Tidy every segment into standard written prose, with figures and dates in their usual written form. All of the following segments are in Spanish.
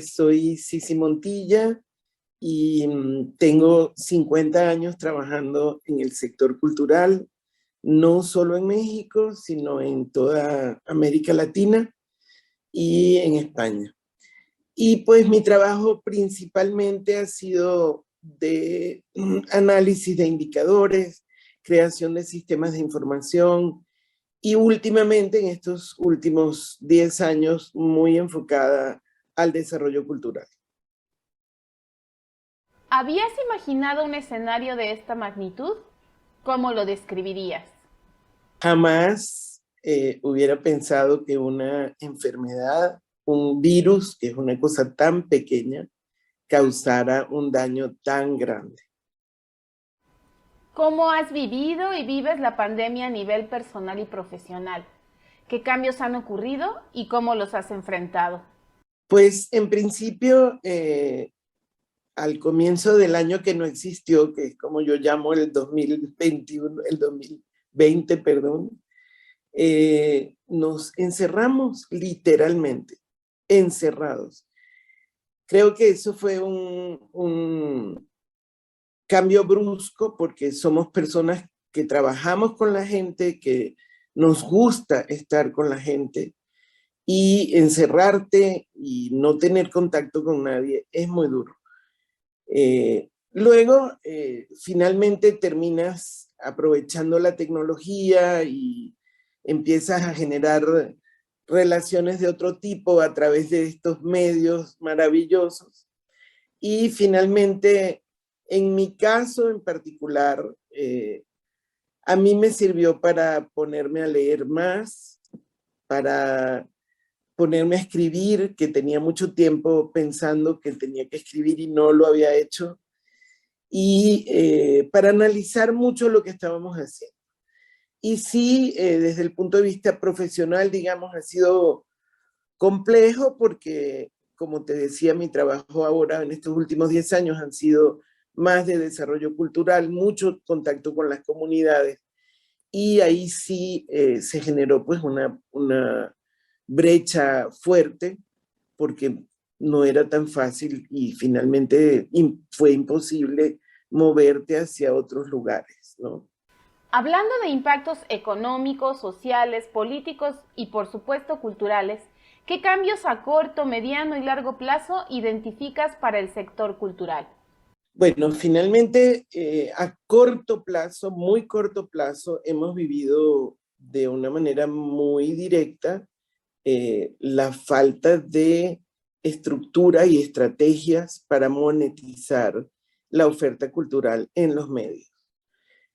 Soy Sisi Montilla y tengo 50 años trabajando en el sector cultural, no solo en México, sino en toda América Latina y en España. Y pues mi trabajo principalmente ha sido de análisis de indicadores, creación de sistemas de información y últimamente, en estos últimos 10 años, muy enfocada al desarrollo cultural. ¿Habías imaginado un escenario de esta magnitud? ¿Cómo lo describirías? Jamás hubiera pensado que una enfermedad, un virus, que es una cosa tan pequeña, causara un daño tan grande. ¿Cómo has vivido y vives la pandemia a nivel personal y profesional? ¿Qué cambios han ocurrido y cómo los has enfrentado? Pues en principio, al comienzo del año que no existió, que es como yo llamo el 2021, el 2020, perdón, nos encerramos literalmente, encerrados. Creo que eso fue un cambio brusco porque somos personas que trabajamos con la gente, que nos gusta estar con la gente, y encerrarte y no tener contacto con nadie es muy duro. Luego, finalmente terminas aprovechando la tecnología y empiezas a generar relaciones de otro tipo a través de estos medios maravillosos. Y finalmente, en mi caso en particular, a mí me sirvió para ponerme a leer más, para ponerme a escribir, que tenía mucho tiempo pensando que tenía que escribir y no lo había hecho, y para analizar mucho lo que estábamos haciendo. Y sí, desde el punto de vista profesional, digamos, ha sido complejo porque, como te decía, mi trabajo ahora en estos últimos 10 años han sido más de desarrollo cultural, mucho contacto con las comunidades, y ahí sí se generó pues una brecha fuerte porque no era tan fácil y finalmente fue imposible moverte hacia otros lugares, ¿no? Hablando de impactos económicos, sociales, políticos y por supuesto culturales, ¿qué cambios a corto, mediano y largo plazo identificas para el sector cultural? Bueno, finalmente a corto plazo, muy corto plazo, hemos vivido de una manera muy directa la falta de estructura y estrategias para monetizar la oferta cultural en los medios,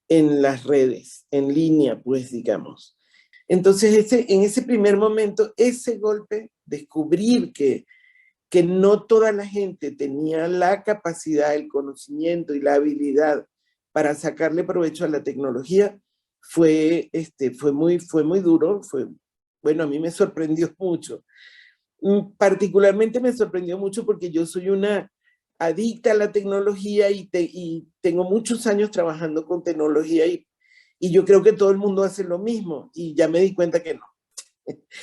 en las redes, en línea, pues digamos. Entonces, en ese primer momento, ese golpe, descubrir que no toda la gente tenía la capacidad, el conocimiento y la habilidad para sacarle provecho a la tecnología, fue muy duro, bueno, a mí me sorprendió mucho. Particularmente me sorprendió mucho porque yo soy una adicta a la tecnología y tengo muchos años trabajando con tecnología y yo creo que todo el mundo hace lo mismo y ya me di cuenta que no.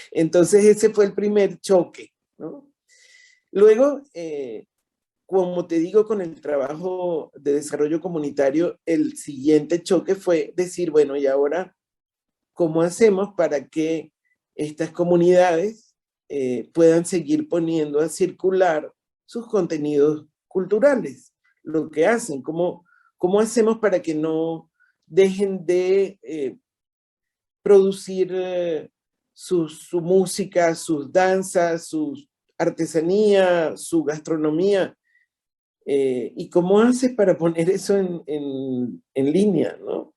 Entonces ese fue el primer choque, ¿no? Luego, como te digo, con el trabajo de desarrollo comunitario, el siguiente choque fue decir, bueno, y ahora, ¿cómo hacemos para que estas comunidades puedan seguir poniendo a circular sus contenidos culturales, lo que hacen? ¿Cómo hacemos para que no dejen de producir su música, sus danzas, su artesanía, su gastronomía? ¿Y cómo haces para poner eso en línea, ¿no?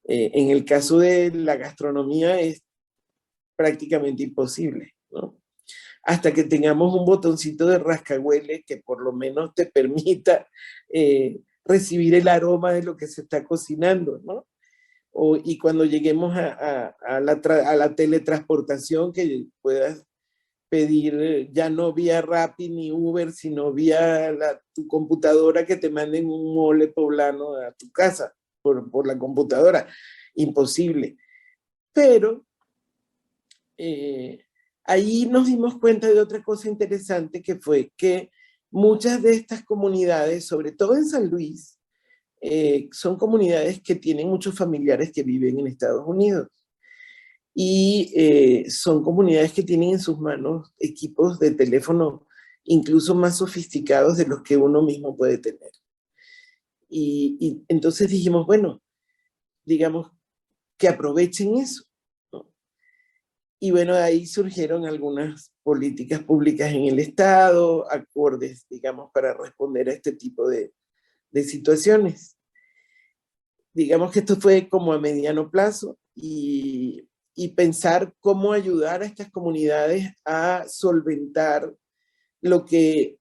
En el caso de la gastronomía es prácticamente imposible, ¿no? Hasta que tengamos un botoncito de rascahuele que por lo menos te permita recibir el aroma de lo que se está cocinando, ¿no? y cuando lleguemos a la teletransportación, que puedas pedir ya no vía Rappi ni Uber, sino vía tu computadora, que te manden un mole poblano a tu casa por la computadora. Imposible. Pero ahí nos dimos cuenta de otra cosa interesante, que fue que muchas de estas comunidades, sobre todo en San Luis, son comunidades que tienen muchos familiares que viven en Estados Unidos. Y son comunidades que tienen en sus manos equipos de teléfono incluso más sofisticados de los que uno mismo puede tener. Y entonces dijimos, bueno, digamos que aprovechen eso, ¿no? Y bueno, de ahí surgieron algunas políticas públicas en el Estado, acordes, digamos, para responder a este tipo de situaciones. Digamos que esto fue como a mediano plazo, y pensar cómo ayudar a estas comunidades a solventar lo que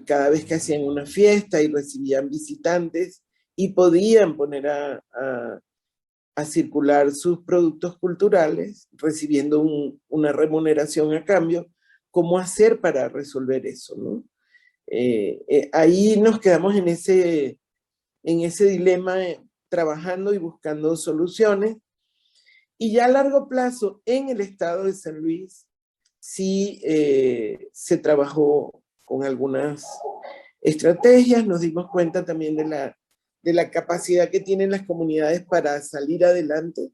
cada vez que hacían una fiesta y recibían visitantes y podían poner a circular sus productos culturales, recibiendo una remuneración a cambio, cómo hacer para resolver eso, ¿no? Ahí nos quedamos en ese dilema, trabajando y buscando soluciones. Y ya a largo plazo, en el estado de San Luis, sí se trabajó con algunas estrategias. Nos dimos cuenta también de la capacidad que tienen las comunidades para salir adelante,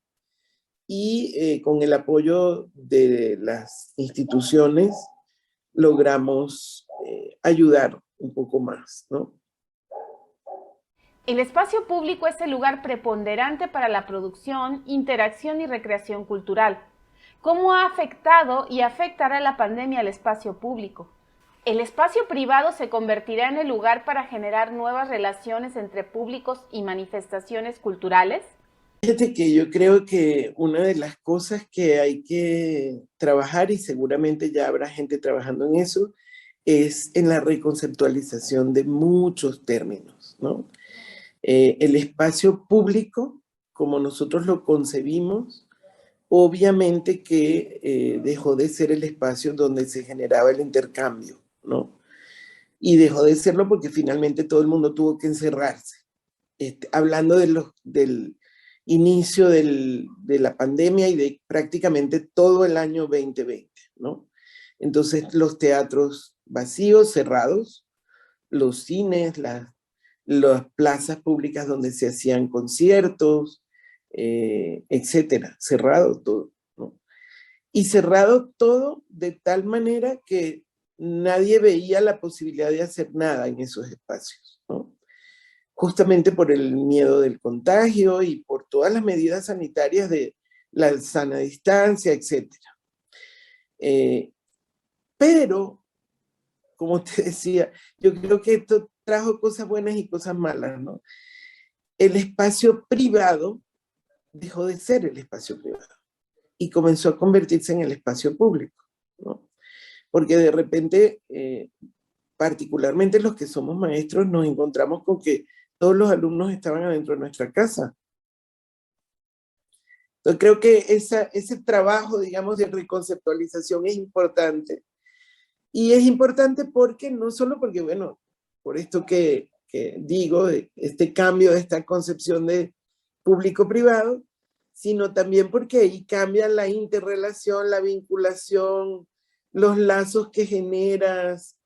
y con el apoyo de las instituciones logramos ayudar un poco más, ¿no? El espacio público es el lugar preponderante para la producción, interacción y recreación cultural. ¿Cómo ha afectado y afectará la pandemia al espacio público? ¿El espacio privado se convertirá en el lugar para generar nuevas relaciones entre públicos y manifestaciones culturales? Fíjate que yo creo que una de las cosas que hay que trabajar, y seguramente ya habrá gente trabajando en eso, es en la reconceptualización de muchos términos, ¿no? El espacio público, como nosotros lo concebimos, obviamente que dejó de ser el espacio donde se generaba el intercambio, ¿no? Y dejó de serlo porque finalmente todo el mundo tuvo que encerrarse. Hablando del inicio de la pandemia y de prácticamente todo el año 2020, ¿no? Entonces los teatros vacíos, cerrados, los cines, las plazas públicas donde se hacían conciertos, etcétera, cerrado todo, ¿no? Y cerrado todo de tal manera que nadie veía la posibilidad de hacer nada en esos espacios, ¿no? Justamente por el miedo del contagio y por todas las medidas sanitarias de la sana distancia, etcétera. Pero, como te decía, yo creo que esto trajo cosas buenas y cosas malas, ¿no? El espacio privado dejó de ser el espacio privado y comenzó a convertirse en el espacio público, ¿no? Porque de repente, particularmente los que somos maestros, nos encontramos con que todos los alumnos estaban adentro de nuestra casa. Entonces creo que ese trabajo, digamos, de reconceptualización es importante. Y es importante porque, no solo porque, bueno, por esto que digo, este cambio de esta concepción de público-privado, sino también porque ahí cambia la interrelación, la vinculación, los lazos que generas,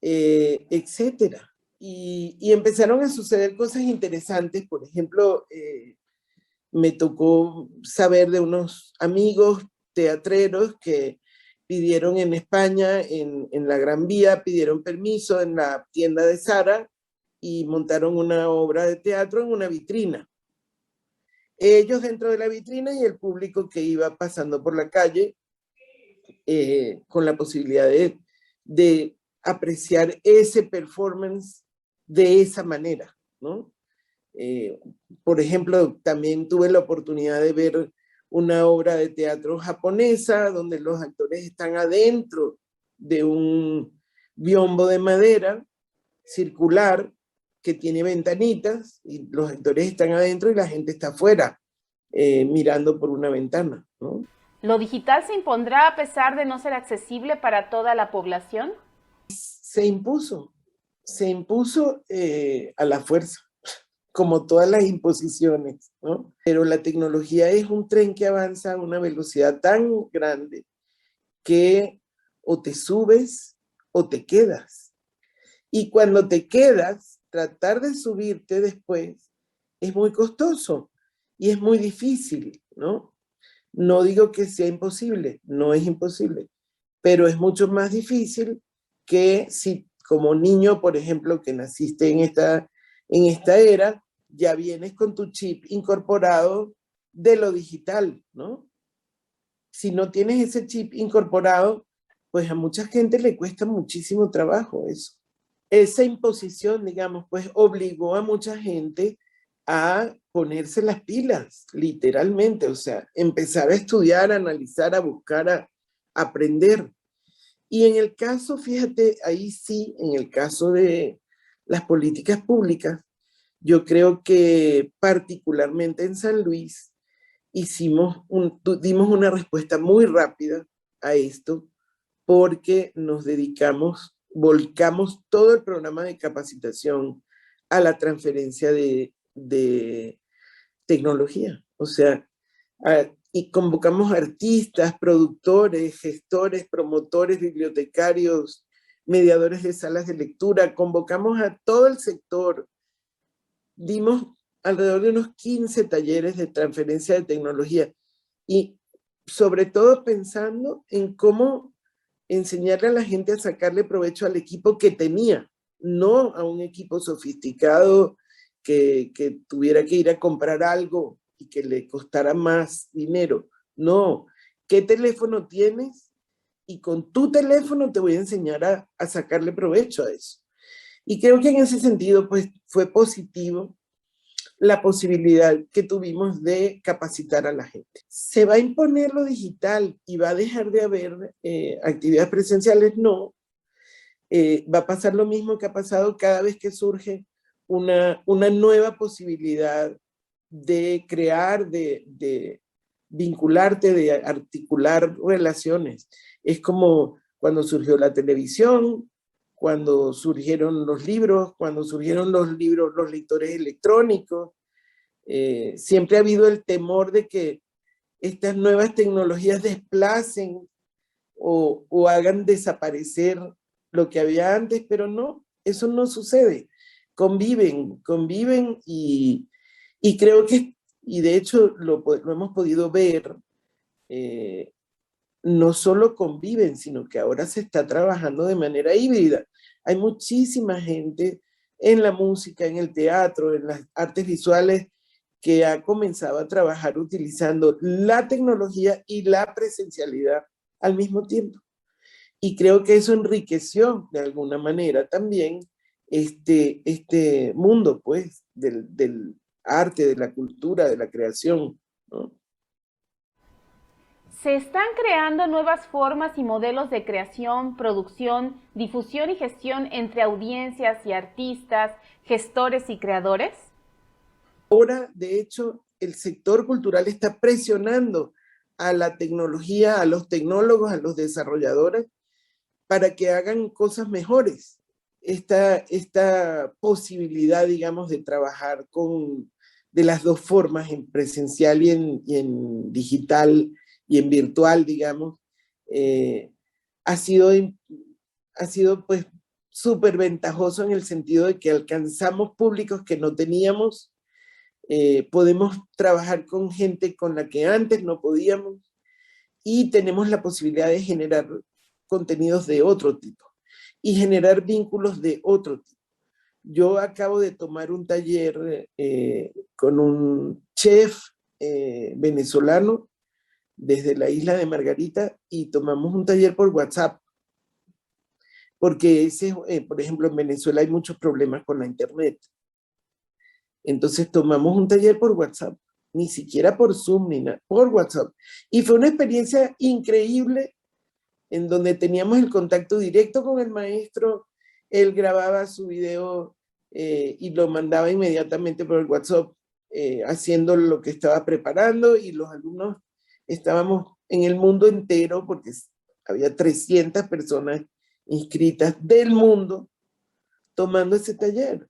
etcétera. Y empezaron a suceder cosas interesantes. Por ejemplo, me tocó saber de unos amigos teatreros que pidieron en España, en la Gran Vía, pidieron permiso en la tienda de Zara y montaron una obra de teatro en una vitrina. Ellos dentro de la vitrina y el público que iba pasando por la calle, con la posibilidad de apreciar ese performance de esa manera, ¿no? Por ejemplo, también tuve la oportunidad de ver una obra de teatro japonesa donde los actores están adentro de un biombo de madera circular que tiene ventanitas y los actores están adentro y la gente está afuera mirando por una ventana, ¿no? ¿Lo digital se impondrá a pesar de no ser accesible para toda la población? Se impuso a la fuerza, como todas las imposiciones, ¿no? Pero la tecnología es un tren que avanza a una velocidad tan grande que o te subes o te quedas. Y cuando te quedas, tratar de subirte después es muy costoso y es muy difícil, ¿no? No digo que sea imposible, no es imposible, pero es mucho más difícil que si como niño, por ejemplo, que naciste en esta era, ya vienes con tu chip incorporado de lo digital, ¿no? Si no tienes ese chip incorporado, pues a mucha gente le cuesta muchísimo trabajo eso. Esa imposición, digamos, pues obligó a mucha gente a ponerse las pilas, literalmente, o sea, empezar a estudiar, a analizar, a buscar, a aprender. Y en el caso, fíjate, ahí sí, en el caso de las políticas públicas, yo creo que particularmente en San Luis dimos una respuesta muy rápida a esto porque nos dedicamos, volcamos todo el programa de capacitación a la transferencia de tecnología. O sea, y convocamos artistas, productores, gestores, promotores, bibliotecarios, mediadores de salas de lectura, convocamos a todo el sector. Dimos alrededor de unos 15 talleres de transferencia de tecnología y sobre todo pensando en cómo enseñarle a la gente a sacarle provecho al equipo que tenía, no a un equipo sofisticado que tuviera que ir a comprar algo y que le costara más dinero. No, ¿qué teléfono tienes? Y con tu teléfono te voy a enseñar a sacarle provecho a eso. Y creo que en ese sentido, pues, fue positivo la posibilidad que tuvimos de capacitar a la gente. ¿Se va a imponer lo digital y va a dejar de haber actividades presenciales? No. Va a pasar lo mismo que ha pasado cada vez que surge una nueva posibilidad de crear, de vincularte, de articular relaciones. Es como cuando surgió la televisión, cuando surgieron los libros, los lectores electrónicos. Siempre ha habido el temor de que estas nuevas tecnologías desplacen o hagan desaparecer lo que había antes, pero no, eso no sucede. Conviven y creo que, y de hecho lo hemos podido ver, no solo conviven, sino que ahora se está trabajando de manera híbrida. Hay muchísima gente en la música, en el teatro, en las artes visuales, que ha comenzado a trabajar utilizando la tecnología y la presencialidad al mismo tiempo. Y creo que eso enriqueció de alguna manera también este mundo, pues, del arte, de la cultura, de la creación, ¿no? ¿Se están creando nuevas formas y modelos de creación, producción, difusión y gestión entre audiencias y artistas, gestores y creadores? Ahora, de hecho, el sector cultural está presionando a la tecnología, a los tecnólogos, a los desarrolladores, para que hagan cosas mejores. Esta posibilidad, digamos, de trabajar de las dos formas, en presencial y en digital y en virtual, digamos, eh, ha sido, ha sido pues súper ventajoso en el sentido de que alcanzamos públicos que no teníamos, podemos trabajar con gente con la que antes no podíamos y tenemos la posibilidad de generar contenidos de otro tipo y generar vínculos de otro tipo. Yo acabo de tomar un taller con un chef venezolano desde la isla de Margarita y tomamos un taller por WhatsApp, porque por ejemplo, en Venezuela hay muchos problemas con la internet. Entonces tomamos un taller por WhatsApp, ni siquiera por Zoom ni nada, por WhatsApp. Y fue una experiencia increíble en donde teníamos el contacto directo con el maestro, él grababa su video y lo mandaba inmediatamente por el WhatsApp. haciendo lo que estaba preparando, y los alumnos estábamos en el mundo entero, porque había 300 personas inscritas del mundo tomando ese taller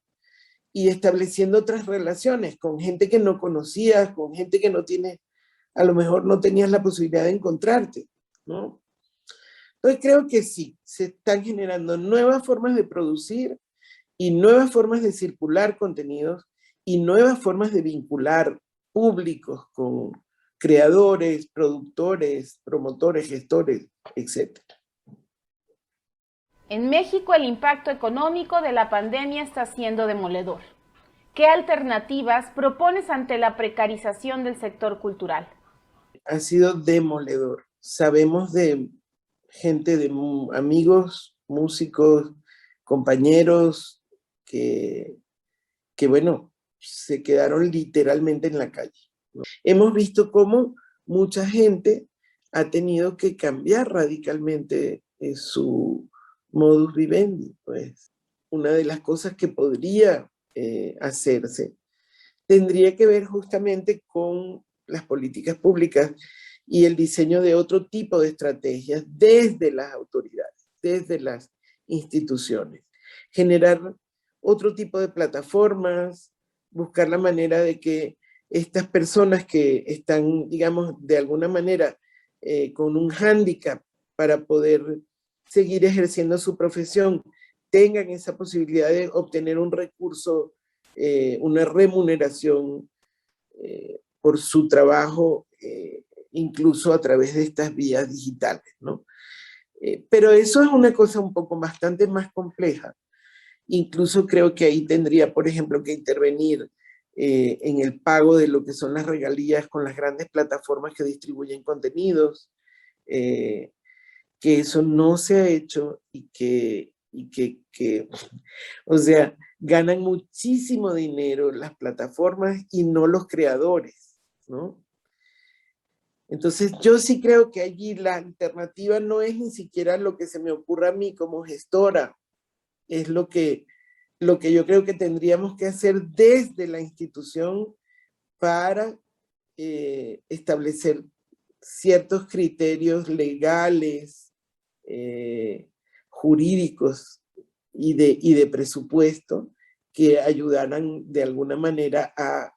y estableciendo otras relaciones con gente que no conocías, con gente que a lo mejor no tenías la posibilidad de encontrarte, ¿no? Entonces creo que sí, se están generando nuevas formas de producir y nuevas formas de circular contenidos y nuevas formas de vincular públicos con creadores, productores, promotores, gestores, etc. En México el impacto económico de la pandemia está siendo demoledor. ¿Qué alternativas propones ante la precarización del sector cultural? Ha sido demoledor. Sabemos de gente, de amigos, músicos, compañeros que bueno, se quedaron literalmente en la calle, ¿no? Hemos visto cómo mucha gente ha tenido que cambiar radicalmente su modus vivendi. Pues una de las cosas que podría hacerse tendría que ver justamente con las políticas públicas y el diseño de otro tipo de estrategias desde las autoridades, desde las instituciones. Generar otro tipo de plataformas, buscar la manera de que estas personas que están, digamos, de alguna manera con un hándicap para poder seguir ejerciendo su profesión, tengan esa posibilidad de obtener un recurso, una remuneración por su trabajo, incluso a través de estas vías digitales, ¿no? Pero eso es una cosa un poco bastante más compleja. Incluso creo que ahí tendría, por ejemplo, que intervenir en el pago de lo que son las regalías con las grandes plataformas que distribuyen contenidos, que eso no se ha hecho y o sea, ganan muchísimo dinero las plataformas y no los creadores, ¿no? Entonces yo sí creo que allí la alternativa no es ni siquiera lo que se me ocurra a mí como gestora, es lo que yo creo que tendríamos que hacer desde la institución para establecer ciertos criterios legales, jurídicos y de presupuesto que ayudaran de alguna manera a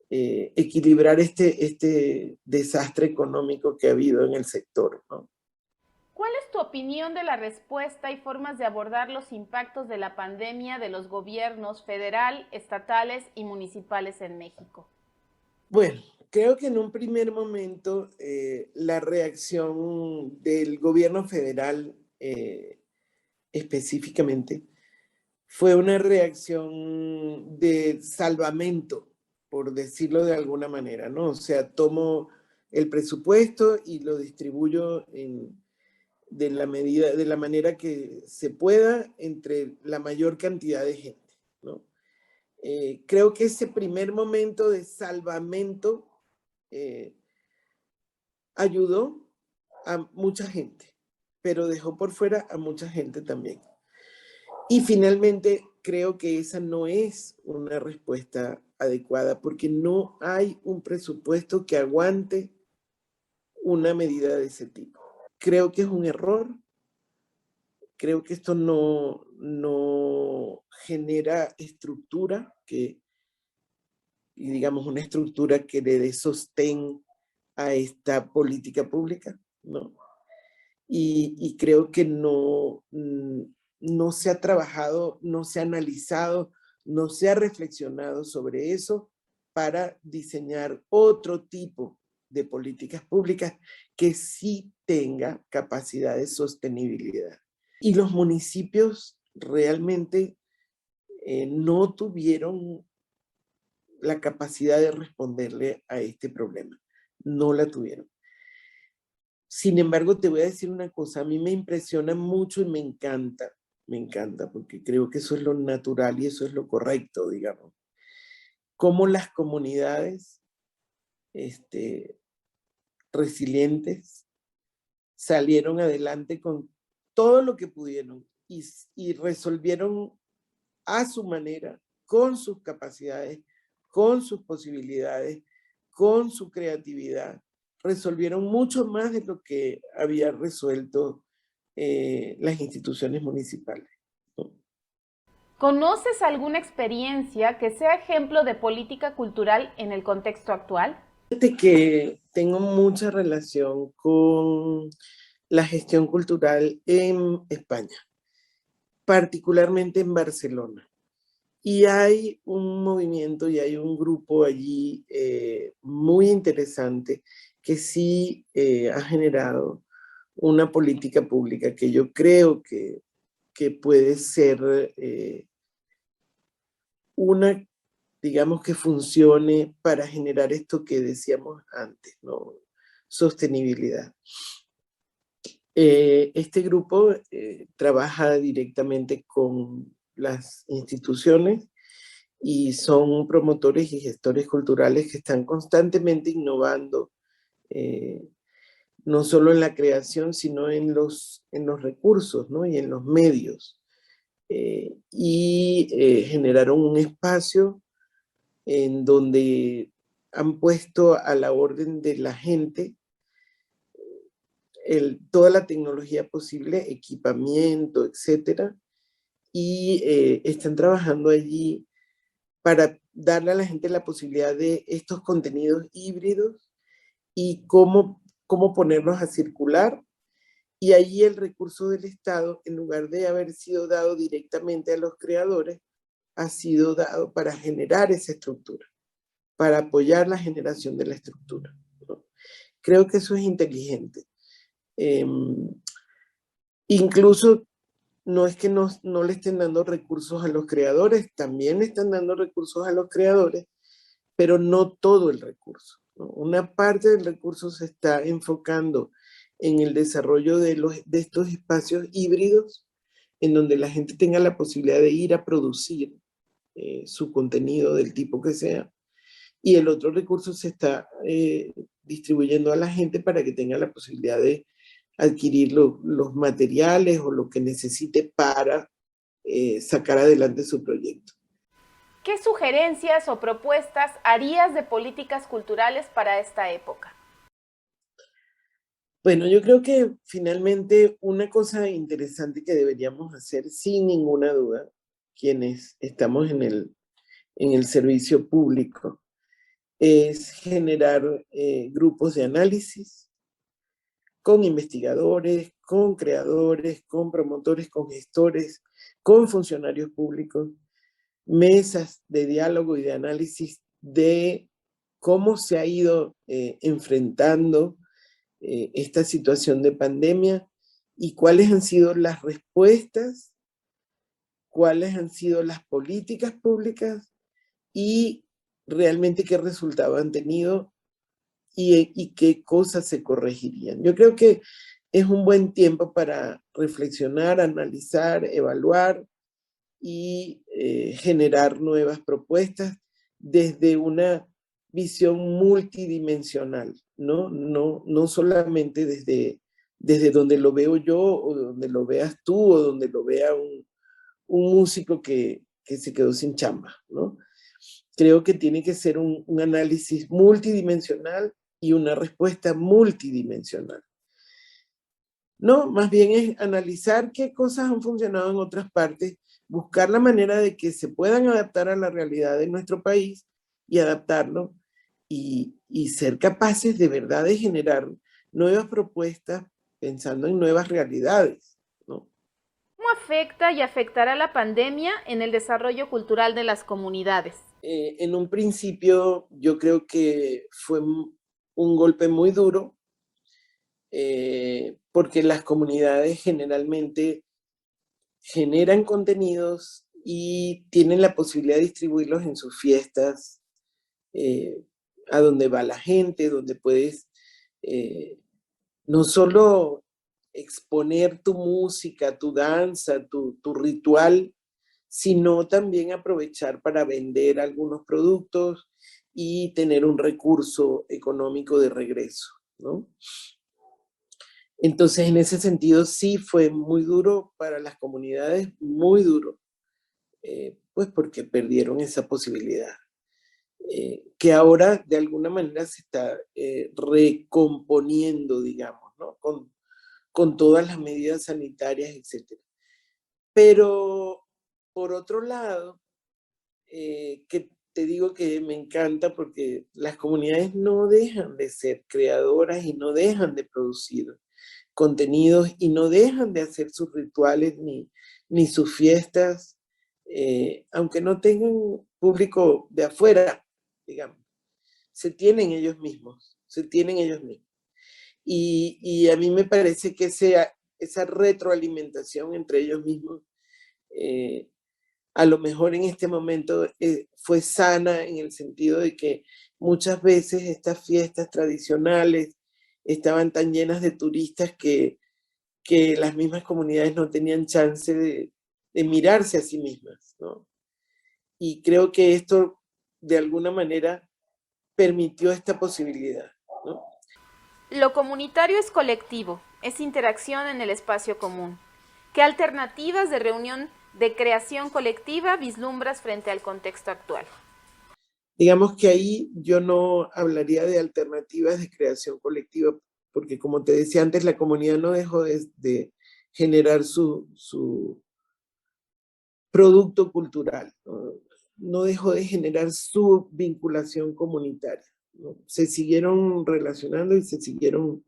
equilibrar este desastre económico que ha habido en el sector, ¿no? ¿Cuál es tu opinión de la respuesta y formas de abordar los impactos de la pandemia de los gobiernos federal, estatales y municipales en México? Bueno, creo que en un primer momento la reacción del gobierno federal específicamente fue una reacción de salvamento, por decirlo de alguna manera, ¿no? O sea, tomo el presupuesto y lo distribuyo de la manera que se pueda entre la mayor cantidad de gente, ¿no? Creo que ese primer momento de salvamento ayudó a mucha gente, pero dejó por fuera a mucha gente también. Y finalmente, creo que esa no es una respuesta adecuada porque no hay un presupuesto que aguante una medida de ese tipo. Creo que es un error. Creo que esto no genera estructura, y digamos una estructura que le dé sostén a esta política pública, ¿no? Y creo que no se ha trabajado, no se ha analizado, no se ha reflexionado sobre eso para diseñar otro tipo de políticas públicas que sí tenga capacidad de sostenibilidad. Y los municipios realmente no tuvieron la capacidad de responderle a este problema. No la tuvieron. Sin embargo, te voy a decir una cosa, a mí me impresiona mucho y me encanta, porque creo que eso es lo natural y eso es lo correcto, digamos. Cómo las comunidades resilientes salieron adelante con todo lo que pudieron y resolvieron a su manera, con sus capacidades, con sus posibilidades, con su creatividad, resolvieron mucho más de lo que había resuelto las instituciones municipales. ¿Conoces alguna experiencia que sea ejemplo de política cultural en el contexto actual? Fíjate que tengo mucha relación con la gestión cultural en España, particularmente en Barcelona. Y hay un movimiento y hay un grupo allí muy interesante que sí ha generado una política pública que yo creo que puede ser una, digamos, que funcione para generar esto que decíamos antes, ¿no? Sostenibilidad. Este grupo trabaja directamente con las instituciones y son promotores y gestores culturales que están constantemente innovando, no solo en la creación, sino en los recursos, ¿no? Y en los medios. Generaron un espacio en donde han puesto a la orden de la gente toda la tecnología posible, equipamiento, etcétera, y están trabajando allí para darle a la gente la posibilidad de estos contenidos híbridos y cómo ponerlos a circular. Y allí el recurso del Estado, en lugar de haber sido dado directamente a los creadores, ha sido dado para generar esa estructura, para apoyar la generación de la estructura, ¿no? Creo que eso es inteligente. Incluso no es que no le estén dando recursos a los creadores, también le están dando recursos a los creadores, pero no todo el recurso, ¿no? Una parte del recurso se está enfocando en el desarrollo de estos espacios híbridos, en donde la gente tenga la posibilidad de ir a producir su contenido del tipo que sea, y el otro recurso se está distribuyendo a la gente para que tenga la posibilidad de adquirir los materiales o lo que necesite para sacar adelante su proyecto. ¿Qué sugerencias o propuestas harías de políticas culturales para esta época? Bueno, yo creo que finalmente una cosa interesante que deberíamos hacer sin ninguna duda, quienes estamos en el servicio público, es generar grupos de análisis con investigadores, con creadores, con promotores, con gestores, con funcionarios públicos, mesas de diálogo y de análisis de cómo se ha ido enfrentando esta situación de pandemia y cuáles han sido las respuestas, cuáles han sido las políticas públicas y realmente qué resultado han tenido y qué cosas se corregirían. Yo creo que es un buen tiempo para reflexionar, analizar, evaluar y generar nuevas propuestas desde una visión multidimensional, ¿no? No solamente desde donde lo veo yo o donde lo veas tú o donde lo vea un músico que se quedó sin chamba, ¿no? Creo que tiene que ser un análisis multidimensional y una respuesta multidimensional. No, más bien es analizar qué cosas han funcionado en otras partes, buscar la manera de que se puedan adaptar a la realidad de nuestro país y adaptarlo y ser capaces de verdad de generar nuevas propuestas pensando en nuevas realidades, ¿no? ¿Cómo afecta y afectará la pandemia en el desarrollo cultural de las comunidades? En un principio yo creo que fue un golpe muy duro porque las comunidades generalmente generan contenidos y tienen la posibilidad de distribuirlos en sus fiestas, a donde va la gente, donde puedes no solo exponer tu música, tu danza, tu ritual, sino también aprovechar para vender algunos productos y tener un recurso económico de regreso, ¿no? Entonces, en ese sentido, sí fue muy duro para las comunidades, muy duro, pues porque perdieron esa posibilidad. que ahora de alguna manera se está recomponiendo, digamos, ¿no? Con todas las medidas sanitarias, etc. Pero, por otro lado, que te digo que me encanta porque las comunidades no dejan de ser creadoras y no dejan de producir contenidos y no dejan de hacer sus rituales ni sus fiestas, aunque no tengan público de afuera, digamos. Se tienen ellos mismos, se tienen ellos mismos. Y a mí me parece que esa retroalimentación entre ellos mismos, a lo mejor en este momento fue sana en el sentido de que muchas veces estas fiestas tradicionales estaban tan llenas de turistas que las mismas comunidades no tenían chance de mirarse a sí mismas, ¿no? Y creo que esto, de alguna manera, permitió esta posibilidad, ¿no? Lo comunitario es colectivo, es interacción en el espacio común. ¿Qué alternativas de reunión de creación colectiva vislumbras frente al contexto actual? Digamos que ahí yo no hablaría de alternativas de creación colectiva, porque como te decía antes, la comunidad no dejó de generar su producto cultural, ¿no? No dejó de generar su vinculación comunitaria, ¿no? Se siguieron relacionando y se siguieron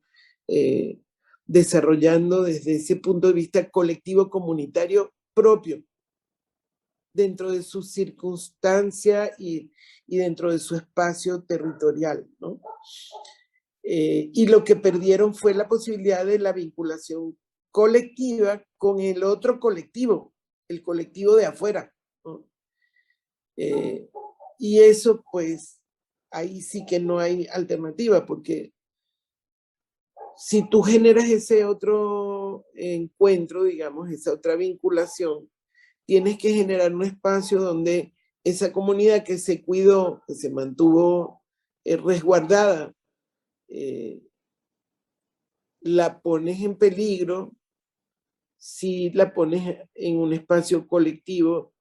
eh, desarrollando desde ese punto de vista colectivo comunitario propio, dentro de su circunstancia y dentro de su espacio territorial, ¿no? Y lo que perdieron fue la posibilidad de la vinculación colectiva con el otro colectivo, el colectivo de afuera, ¿no? Y eso, pues, ahí sí que no hay alternativa, porque si tú generas ese otro encuentro, digamos, esa otra vinculación, tienes que generar un espacio donde esa comunidad que se cuidó, que se mantuvo resguardada, eh, la pones en peligro si la pones en un espacio colectivo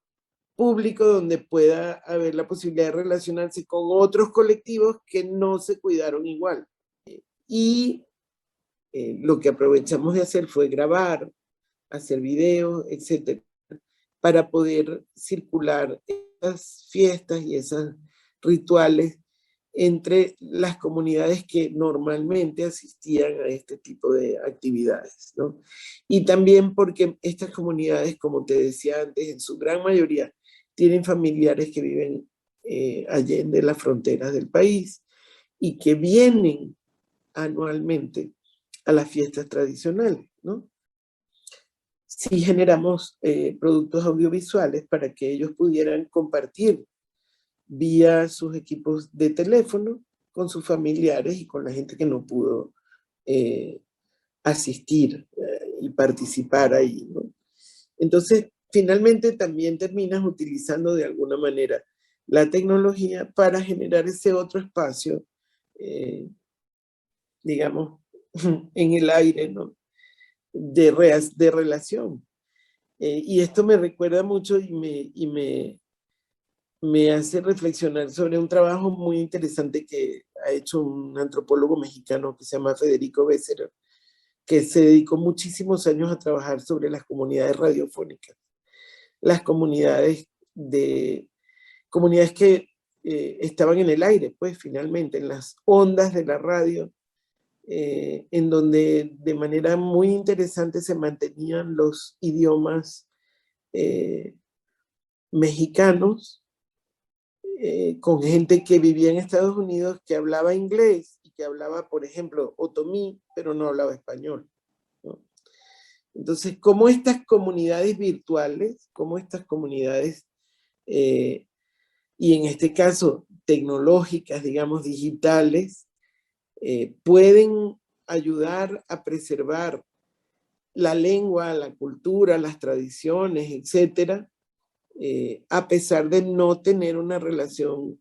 público donde pueda haber la posibilidad de relacionarse con otros colectivos que no se cuidaron igual. Y lo que aprovechamos de hacer fue grabar, hacer videos, etcétera, para poder circular esas fiestas y esos rituales entre las comunidades que normalmente asistían a este tipo de actividades, ¿no? Y también porque estas comunidades, como te decía antes, en su gran mayoría tienen familiares que viven allende las fronteras del país y que vienen anualmente a las fiestas tradicionales, ¿no? Sí generamos productos audiovisuales para que ellos pudieran compartir vía sus equipos de teléfono con sus familiares y con la gente que no pudo eh, asistir y participar ahí, ¿no? Entonces, finalmente también terminas utilizando de alguna manera la tecnología para generar ese otro espacio, digamos, en el aire, ¿no? De relación. Y esto me recuerda mucho me hace reflexionar sobre un trabajo muy interesante que ha hecho un antropólogo mexicano que se llama Federico Bécera, que se dedicó muchísimos años a trabajar sobre las comunidades radiofónicas, las comunidades que estaban en el aire, pues finalmente, en las ondas de la radio, en donde de manera muy interesante se mantenían los idiomas mexicanos, con gente que vivía en Estados Unidos, que hablaba inglés y que hablaba, por ejemplo, otomí, pero no hablaba español, ¿no? Entonces, cómo estas comunidades virtuales, cómo estas comunidades, y en este caso tecnológicas, digamos, digitales, pueden ayudar a preservar la lengua, la cultura, las tradiciones, etcétera, a pesar de no tener una relación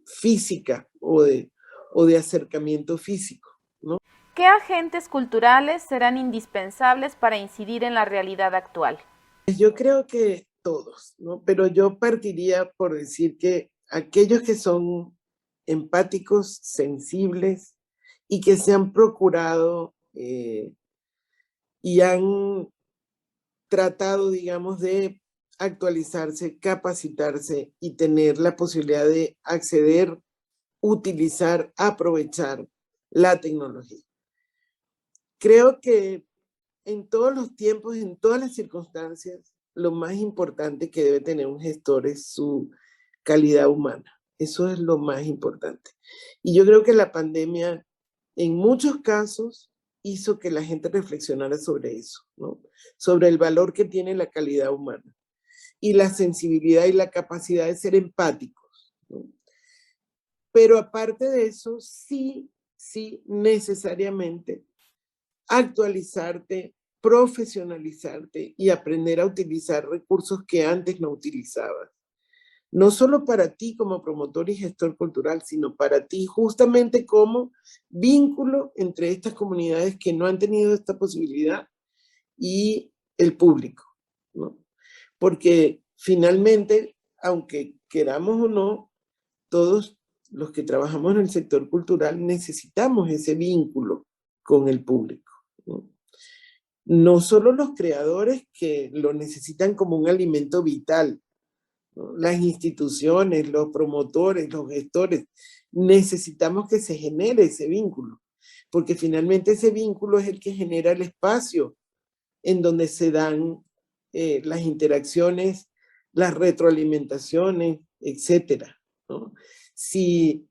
física o de acercamiento físico, ¿no? ¿Qué agentes culturales serán indispensables para incidir en la realidad actual? Yo creo que todos, ¿no? Pero yo partiría por decir que aquellos que son empáticos, sensibles y que se han procurado y han tratado, digamos, de actualizarse, capacitarse y tener la posibilidad de acceder, utilizar, aprovechar la tecnología. Creo que en todos los tiempos, en todas las circunstancias, lo más importante que debe tener un gestor es su calidad humana. Eso es lo más importante. Y yo creo que la pandemia, en muchos casos, hizo que la gente reflexionara sobre eso, ¿no? Sobre el valor que tiene la calidad humana y la sensibilidad y la capacidad de ser empáticos, ¿no? Pero aparte de eso, sí necesariamente actualizarte, profesionalizarte y aprender a utilizar recursos que antes no utilizabas. No solo para ti como promotor y gestor cultural, sino para ti justamente como vínculo entre estas comunidades que no han tenido esta posibilidad y el público, ¿no? Porque finalmente, aunque queramos o no, todos los que trabajamos en el sector cultural necesitamos ese vínculo con el público, ¿no? No solo los creadores que lo necesitan como un alimento vital, ¿no? Las instituciones, los promotores, los gestores, necesitamos que se genere ese vínculo, porque finalmente ese vínculo es el que genera el espacio en donde se dan las interacciones, las retroalimentaciones, etcétera, ¿no? Si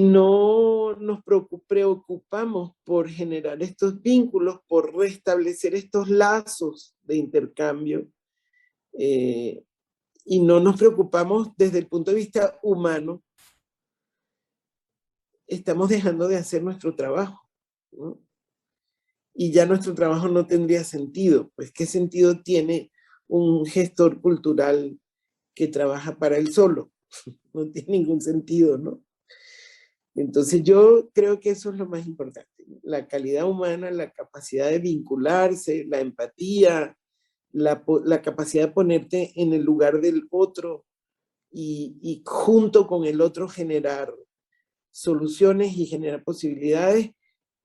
no nos preocupamos por generar estos vínculos, por restablecer estos lazos de intercambio, y no nos preocupamos desde el punto de vista humano, estamos dejando de hacer nuestro trabajo, ¿no? Y ya nuestro trabajo no tendría sentido. Pues, ¿qué sentido tiene un gestor cultural que trabaja para él solo? No tiene ningún sentido, ¿no? Entonces yo creo que eso es lo más importante, ¿no? La calidad humana, la capacidad de vincularse, la empatía, la capacidad de ponerte en el lugar del otro y junto con el otro generar soluciones y generar posibilidades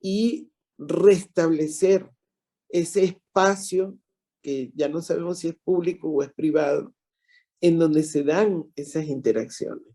y restablecer ese espacio que ya no sabemos si es público o es privado, en donde se dan esas interacciones.